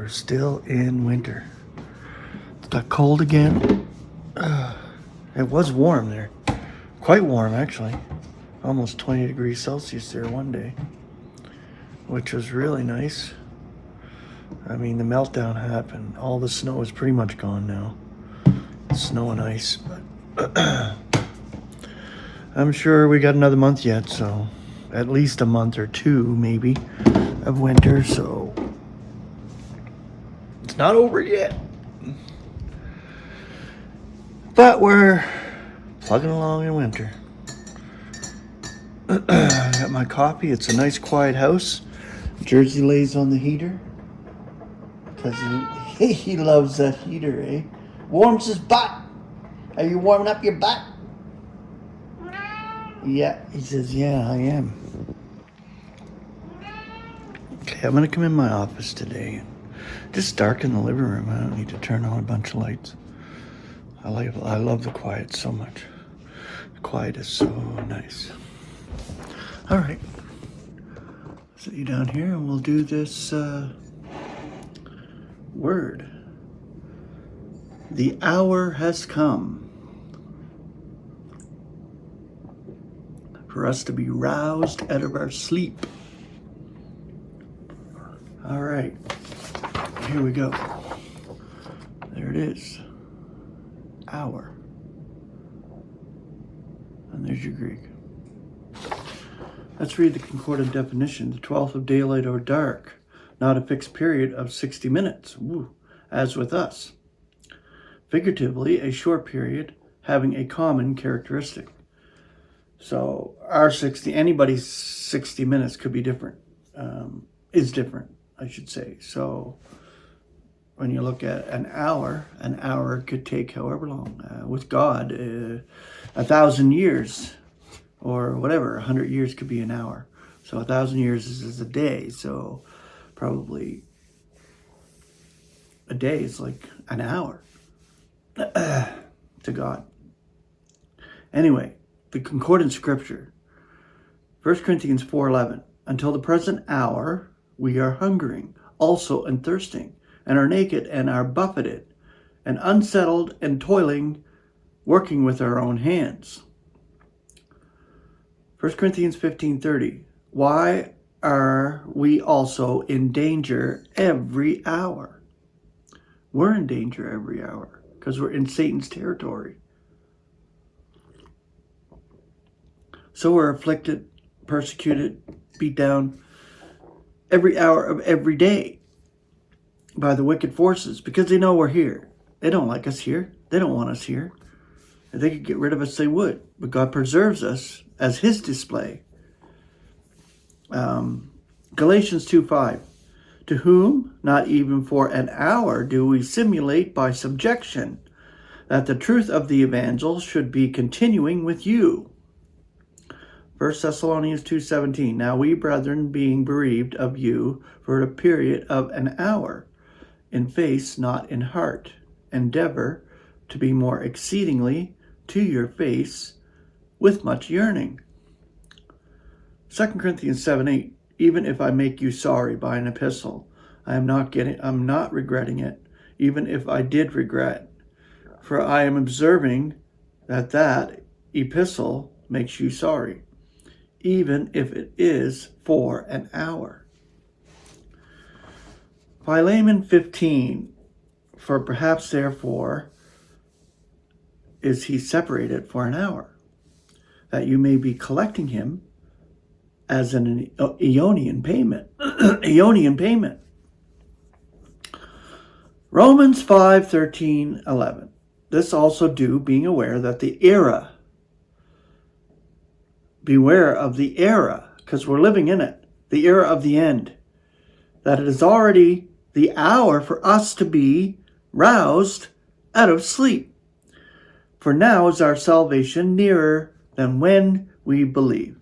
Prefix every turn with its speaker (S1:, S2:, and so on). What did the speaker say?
S1: we're still in winter. It got cold again. It was warm there. Quite warm, actually. Almost 20 degrees Celsius there one day, which was really nice. I mean, the meltdown happened. All the snow is pretty much gone now. Snow and ice, but I'm sure we got another month yet, so at least a month or two, maybe, of winter, so it's not over yet. But we're plugging along in winter. I got my coffee. It's a nice quiet house. Jersey lays on the heater because he loves that heater, eh? Warms his butt. Are you warming up your butt? Yeah, he says, yeah, I am. Okay, I'm going to come in my office today and just darken the living room. I don't need to turn on a bunch of lights. I love the quiet so much. The quiet is so nice. All right. Sit you down here and we'll do this word. The hour has come for us to be roused out of our sleep. All right. Here we go. There it is. Hour. And there's your Greek. Let's read the concordant definition. The 12th of daylight or dark, not a fixed period of 60 minutes, as with us. Figuratively, a short period having a common characteristic. So anybody's 60 minutes could be different, is different, I should say. So when you look at an hour could take however long. With God, 1,000 years or whatever, 100 years could be an hour. So 1,000 years is a day. So probably a day is like an hour to God. Anyway, the concordant scripture, 1 Corinthians 4:11. Until the present hour, we are hungering, also and thirsting, and are naked and are buffeted, and unsettled and toiling, working with our own hands. 1 Corinthians 15:30. Why are we also in danger every hour? We're in danger every hour because we're in Satan's territory. So we're afflicted, persecuted, beat down every hour of every day by the wicked forces because they know we're here. They don't like us here. They don't want us here. If they could get rid of us, they would. But God preserves us as his display. Galatians 2:5. To whom, not even for an hour, do we simulate by subjection, that the truth of the evangel should be continuing with you. 1 Thessalonians 2:17. Now we, brethren, being bereaved of you for a period of an hour, in face, not in heart, endeavor to be more exceedingly to your face with much yearning. 2 Corinthians 7:8. Even if I make you sorry by an epistle, I'm not regretting it, even if I did regret. For I am observing that epistle makes you sorry, even if it is for an hour. Philemon 15. For perhaps therefore is he separated for an hour, that you may be collecting him as an Aeonian payment. Aeonian payment. Romans 5:13-11. This also do, being aware that the era, beware of the era, because we're living in it, the era of the end, that it is already the hour for us to be roused out of sleep. For now is our salvation nearer than when we believe.